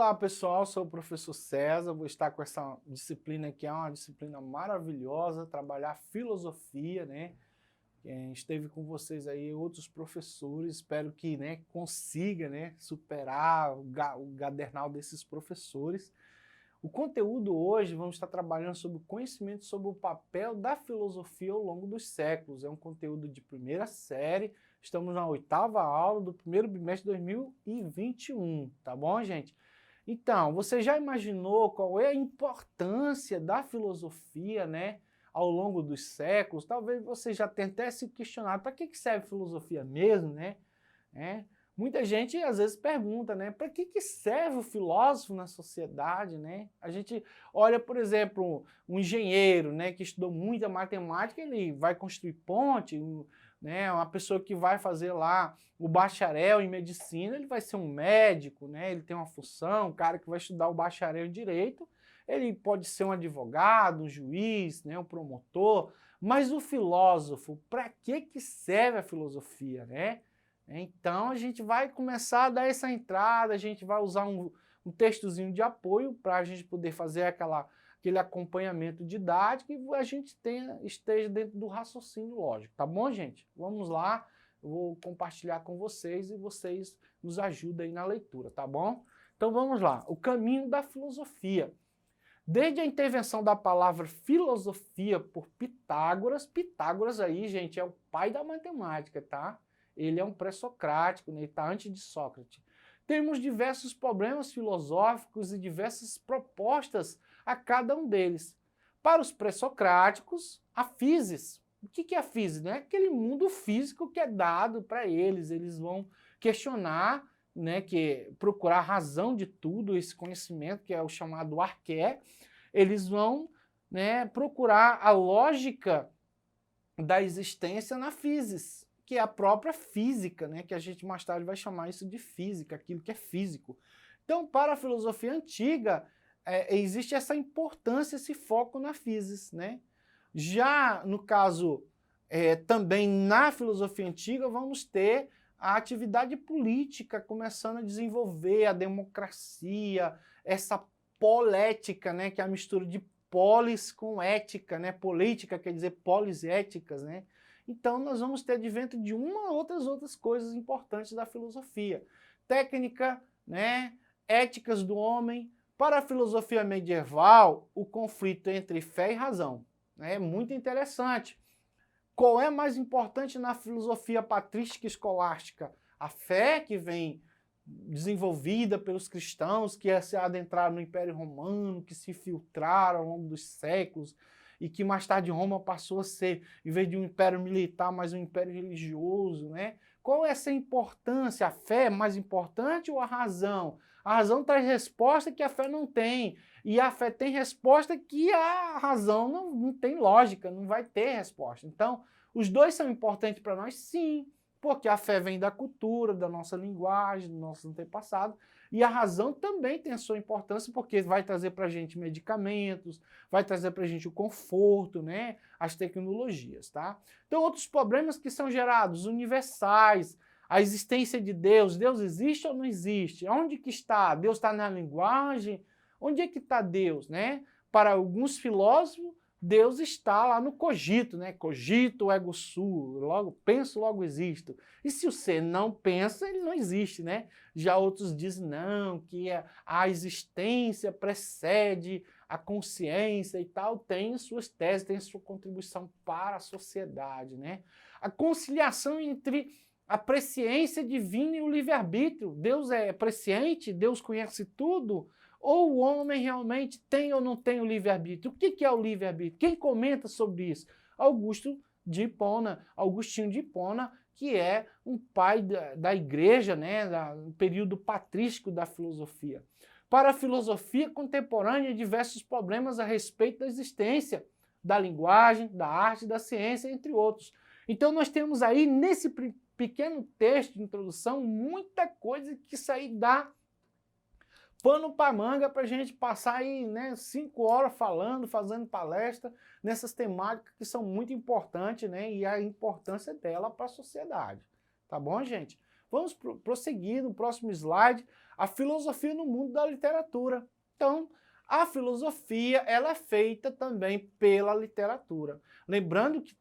Olá pessoal, sou o professor César, vou estar com essa disciplina que é uma disciplina maravilhosa, trabalhar filosofia, né? Esteve com vocês aí outros professores, espero que, né, consiga, né, superar o gadernal desses professores. O conteúdo hoje, vamos estar trabalhando sobre o conhecimento sobre o papel da filosofia ao longo dos séculos. É um conteúdo de primeira série, estamos na 8ª aula do primeiro bimestre de 2021, tá bom, gente? Então, você já imaginou qual é a importância da filosofia, né, ao longo dos séculos? Talvez você já tenha até se questionado, para que serve filosofia mesmo, né? Muita gente às vezes pergunta, né, para que serve o filósofo na sociedade, né? A gente olha, por exemplo, um engenheiro, né, que estudou muita matemática, ele vai construir ponte, né, uma pessoa que vai fazer lá o bacharel em medicina, ele vai ser um médico, né, ele tem uma função, um cara que vai estudar o bacharel em direito, ele pode ser um advogado, um juiz, né, um promotor, mas o filósofo, para que serve a filosofia, né? Então a gente vai começar a dar essa entrada, a gente vai usar um textozinho de apoio para a gente poder fazer aquele acompanhamento didático e a gente esteja dentro do raciocínio lógico, tá bom, gente? Vamos lá, eu vou compartilhar com vocês e vocês nos ajudem aí na leitura, tá bom? Então vamos lá, o caminho da filosofia. Desde a intervenção da palavra filosofia por Pitágoras, Pitágoras aí, gente, é o pai da matemática, tá? Ele é um pré-socrático, né? Ele está antes de Sócrates. Temos diversos problemas filosóficos e diversas propostas a cada um deles. Para os pré-socráticos, a physis. O que é a physis? É aquele mundo físico que é dado para eles. Eles vão questionar, né, procurar a razão de tudo, esse conhecimento que é o chamado arqué. Eles vão, né, procurar a lógica da existência na physis, que é a própria física, né, que a gente mais tarde vai chamar isso de física, aquilo que é físico. Então, para a filosofia antiga, existe essa importância, esse foco na physis, né? Já no caso, também na filosofia antiga, vamos ter a atividade política começando a desenvolver, a democracia, essa polética, né, que é a mistura de polis com ética, né? Política quer dizer polis éticas, né? Então nós vamos ter advento de outras coisas importantes da filosofia. Técnica, né? Éticas do homem. Para a filosofia medieval, o conflito entre fé e razão. É muito interessante. Qual é mais importante na filosofia patrística e escolástica? A fé que vem desenvolvida pelos cristãos, que se adentraram no Império Romano, que se filtraram ao longo dos séculos, e que mais tarde Roma passou a ser, em vez de um império militar, mais um império religioso, né? Qual é essa importância? A fé é mais importante ou a razão? A razão traz resposta que a fé não tem, e a fé tem resposta que a razão não tem lógica, não vai ter resposta. Então, os dois são importantes para nós, sim, porque a fé vem da cultura, da nossa linguagem, do nosso antepassado, e a razão também tem a sua importância, porque vai trazer para a gente medicamentos, vai trazer para a gente o conforto, né? As tecnologias, tá? Então, outros problemas que são gerados, universais, a existência de Deus. Deus existe ou não existe? Onde que está? Deus está na linguagem? Onde é que está Deus, né? Para alguns filósofos, Deus está lá no cogito, né? Cogito ergo sum, logo penso, logo existo. E se o ser não pensa, ele não existe, né? Já outros dizem não, que a existência precede a consciência e tal, tem suas teses, tem sua contribuição para a sociedade, né? A conciliação entre a presciência divina e o livre-arbítrio. Deus é presciente, Deus conhece tudo, ou o homem realmente tem ou não tem o livre-arbítrio? O que é o livre-arbítrio? Quem comenta sobre isso? Agostinho de Hipona, que é um pai da igreja, né, do período patrístico da filosofia. Para a filosofia contemporânea, diversos problemas a respeito da existência, da linguagem, da arte, da ciência, entre outros. Então nós temos aí, nesse pequeno texto de introdução, muita coisa que isso aí dá pano para manga para a gente passar aí, né, 5 horas falando, fazendo palestra nessas temáticas que são muito importantes, né, e a importância dela para a sociedade. Tá bom, gente? Vamos prosseguir no próximo slide, a filosofia no mundo da literatura. Então, a filosofia ela é feita também pela literatura. Lembrando que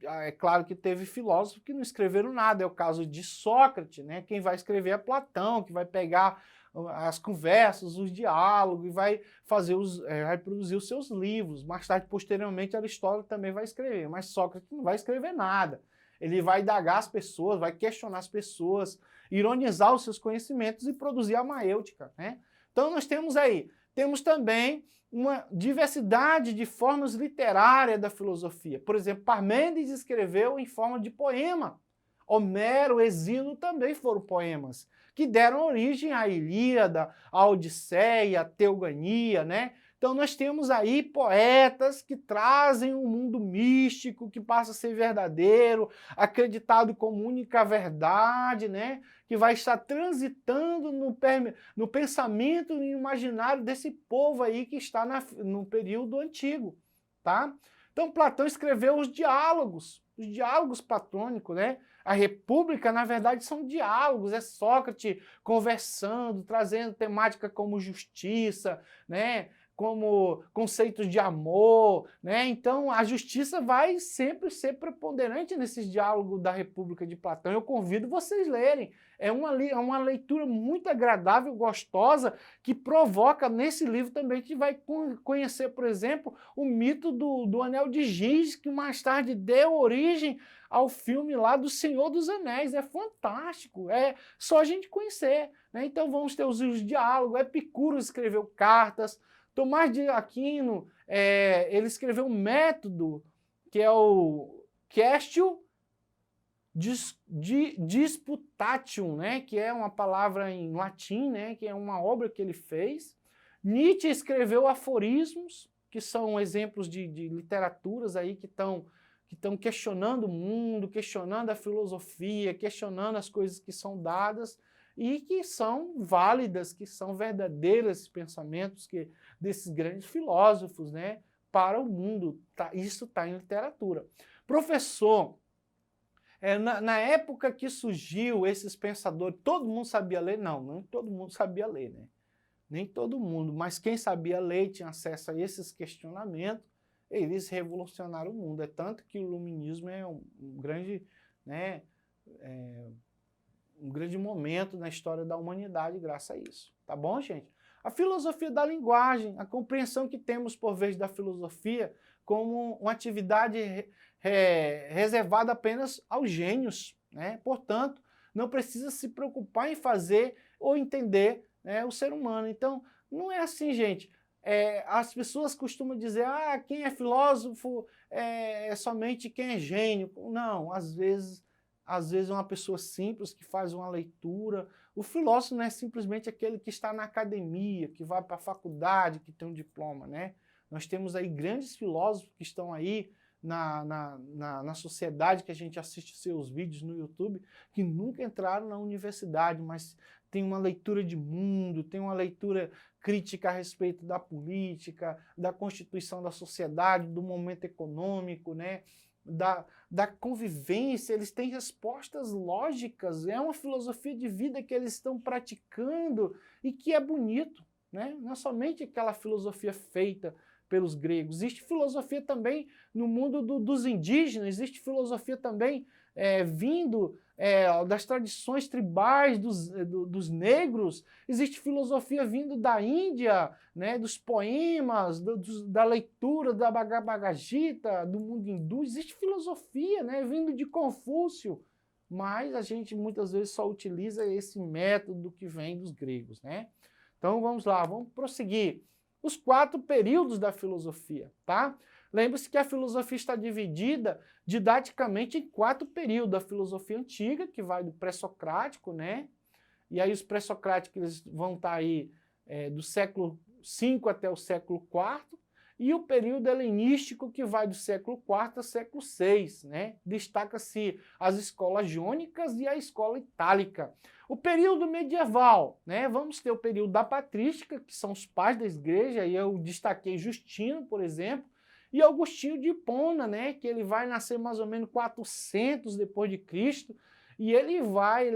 é claro que teve filósofos que não escreveram nada, é o caso de Sócrates, né? Quem vai escrever é Platão, que vai pegar as conversas, os diálogos e vai vai produzir os seus livros. Mais tarde, posteriormente, Aristóteles também vai escrever, mas Sócrates não vai escrever nada. Ele vai indagar as pessoas, vai questionar as pessoas, ironizar os seus conhecimentos e produzir a maêutica, né? Então nós temos também uma diversidade de formas literárias da filosofia. Por exemplo, Parmênides escreveu em forma de poema. Homero, Esílio também foram poemas, que deram origem à Ilíada, à Odisseia, à Teogania, né? Então nós temos aí poetas que trazem um mundo místico, que passa a ser verdadeiro, acreditado como única verdade, né? Que vai estar transitando no pensamento e no imaginário desse povo aí que está no período antigo, tá? Então Platão escreveu os diálogos platônicos, né? A República, na verdade, são diálogos, é Sócrates conversando, trazendo temática como justiça, né? Como conceitos de amor, né? Então a justiça vai sempre ser preponderante nesses diálogos da República de Platão. Eu convido vocês a lerem. É uma leitura muito agradável, gostosa, que provoca nesse livro também, que vai conhecer, por exemplo, o mito do Anel de Giz, que mais tarde deu origem ao filme lá do Senhor dos Anéis. É fantástico, é só a gente conhecer, né? Então vamos ter os diálogos, Epicuro escreveu cartas, Tomás de Aquino, ele escreveu um método, que é o Quaestio Disputatium, né, que é uma palavra em latim, né, que é uma obra que ele fez. Nietzsche escreveu aforismos, que são exemplos de literaturas aí que estão questionando o mundo, questionando a filosofia, questionando as coisas que são dadas e que são válidas, que são verdadeiros esses pensamentos desses grandes filósofos, né, para o mundo. Isso está em literatura. Professor, na época que surgiu esses pensadores, todo mundo sabia ler? Não, nem todo mundo sabia ler, né? Nem todo mundo, mas quem sabia ler e tinha acesso a esses questionamentos, eles revolucionaram o mundo. É tanto que o iluminismo é um grande, né, um grande momento na história da humanidade graças a isso. Tá bom, gente? A filosofia da linguagem, a compreensão que temos por vez da filosofia como uma atividade reservada apenas aos gênios, né? Portanto, não precisa se preocupar em fazer ou entender, né, o ser humano. Então, não é assim, gente. As pessoas costumam dizer, quem é filósofo é somente quem é gênio. Não, às vezes uma pessoa simples que faz uma leitura. O filósofo não é simplesmente aquele que está na academia, que vai para a faculdade, que tem um diploma, né? Nós temos aí grandes filósofos que estão aí na sociedade, que a gente assiste seus vídeos no YouTube, que nunca entraram na universidade, mas tem uma leitura de mundo, tem uma leitura crítica a respeito da política, da constituição da sociedade, do momento econômico, né? Da convivência. Eles têm respostas lógicas, é uma filosofia de vida que eles estão praticando e que é bonito, né? Não é somente aquela filosofia feita pelos gregos, existe filosofia também no mundo dos indígenas, existe filosofia também vindo das tradições tribais dos negros, existe filosofia vindo da Índia, né, dos poemas, da leitura da Bhagavad Gita, do mundo hindu, existe filosofia, né, vindo de Confúcio, mas a gente muitas vezes só utiliza esse método que vem dos gregos, né? Então vamos lá, vamos prosseguir. Os 4 períodos da filosofia, tá? Lembre-se que a filosofia está dividida didaticamente em 4 períodos. A filosofia antiga, que vai do pré-socrático, né? E aí os pré-socráticos eles vão estar aí do século V até o século IV. E o período helenístico, que vai do século IV ao século VI, né? Destaca-se as escolas jônicas e a escola itálica. O período medieval, né? Vamos ter o período da patrística, que são os pais da igreja, e eu destaquei Justino, por exemplo, e Agostinho de Hipona, né? Que ele vai nascer mais ou menos 400 depois de Cristo, e ele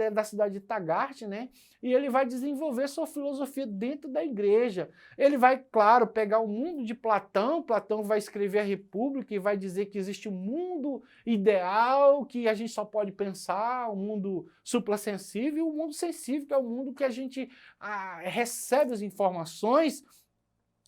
é da cidade de Tagaste, né? E ele vai desenvolver sua filosofia dentro da igreja. Ele vai, claro, pegar o mundo de Platão, Platão vai escrever a República e vai dizer que existe um mundo ideal, que a gente só pode pensar, um mundo suprassensível, e o mundo sensível, que é o mundo que a gente recebe as informações.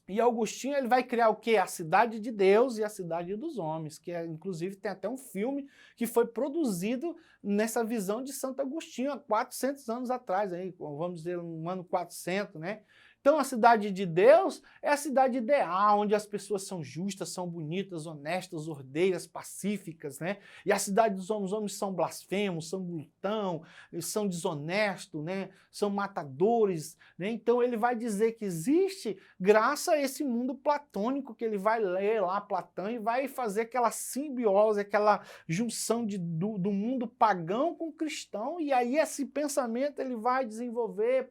E Agostinho ele vai criar o quê? A cidade de Deus e a cidade dos homens, que inclusive tem até um filme que foi produzido nessa visão de Santo Agostinho há 400 anos atrás, aí, vamos dizer no ano 400, né? Então a cidade de Deus é a cidade ideal, onde as pessoas são justas, são bonitas, honestas, ordeiras, pacíficas, né? E a cidade dos homens, os homens são blasfemos, são glutão, são desonestos, né? São matadores, né? Então ele vai dizer que existe, graças a esse mundo platônico, que ele vai ler lá Platão e vai fazer aquela simbiose, aquela junção do mundo pagão com cristão, e aí esse pensamento ele vai desenvolver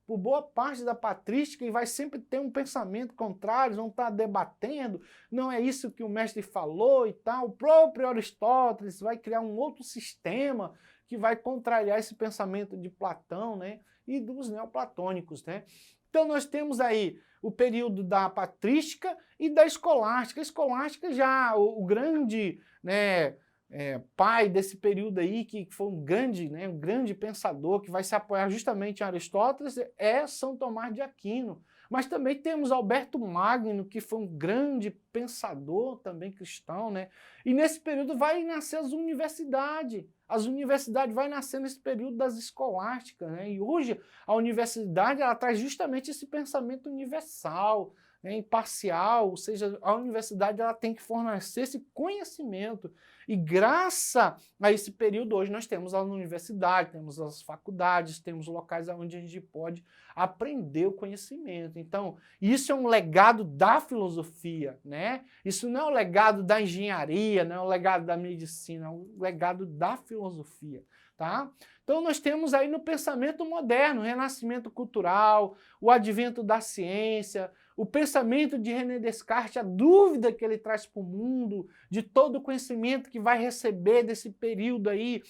por boa parte da patrística e vai sempre ter um pensamento contrário, vão estar debatendo, não é isso que o mestre falou e tal. O próprio Aristóteles vai criar um outro sistema que vai contrariar esse pensamento de Platão, né, e dos neoplatônicos, né. Então nós temos aí o período da patrística e da escolástica. A escolástica já, o grande, né, pai desse período aí, que foi um grande pensador, que vai se apoiar justamente em Aristóteles, é São Tomás de Aquino. Mas também temos Alberto Magno, que foi um grande pensador também cristão, né? E nesse período vai nascer as universidades. As universidades vão nascer nesse período das escolásticas, né? E hoje a universidade ela traz justamente esse pensamento universal, né, imparcial, ou seja, a universidade ela tem que fornecer esse conhecimento. E graças a esse período, hoje nós temos a universidade, temos as faculdades, temos locais onde a gente pode aprender o conhecimento. Então, isso é um legado da filosofia, né? Isso não é um legado da engenharia, não é um legado da medicina, é um legado da filosofia, tá? Então nós temos aí no pensamento moderno, o renascimento cultural, o advento da ciência, o pensamento de René Descartes, a dúvida que ele traz para o mundo, de todo o conhecimento que vai receber desse período aí,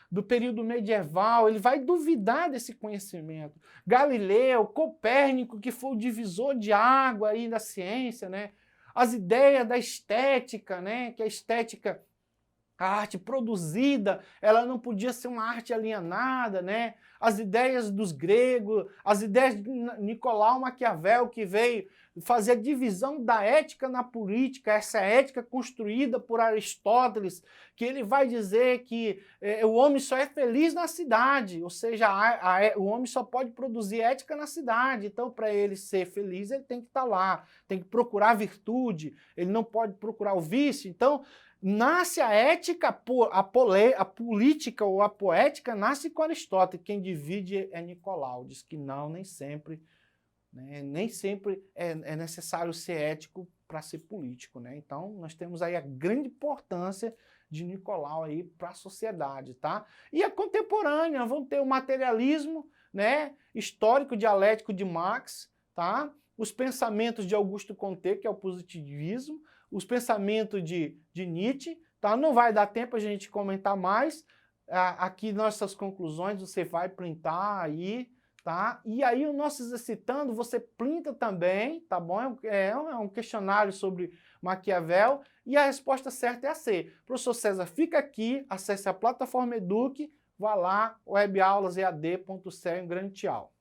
do período medieval, ele vai duvidar desse conhecimento. Galileu, Copérnico, que foi o divisor de água aí da ciência, né? As ideias da estética, né? Que a estética, a arte produzida, ela não podia ser uma arte alienada, né? As ideias dos gregos, as ideias de Nicolau Maquiavel, que veio fazer a divisão da ética na política, essa ética construída por Aristóteles, que ele vai dizer que o homem só é feliz na cidade, ou seja, o homem só pode produzir ética na cidade. Então, para ele ser feliz, ele tem que estar lá, tem que procurar a virtude, ele não pode procurar o vício. Então, nasce a ética, a política ou a poética nasce com Aristóteles. Quem divide é Nicolau. Diz que não, nem sempre, né? Nem sempre é necessário ser ético para ser político, né? Então, nós temos aí a grande importância de Nicolau aí para a sociedade, tá? E a contemporânea, vamos ter o materialismo, né, histórico dialético de Marx, tá? Os pensamentos de Augusto Comte, que é o positivismo, os pensamentos de Nietzsche, tá? Não vai dar tempo a gente comentar mais. Aqui nossas conclusões você vai printar aí, tá? E aí o nosso exercitando você printa também, tá bom? É um questionário sobre Maquiavel e a resposta certa é a C. Professor César, fica aqui, acesse a plataforma Eduque, vá lá, webaulas.ead.ce, um grande tchau.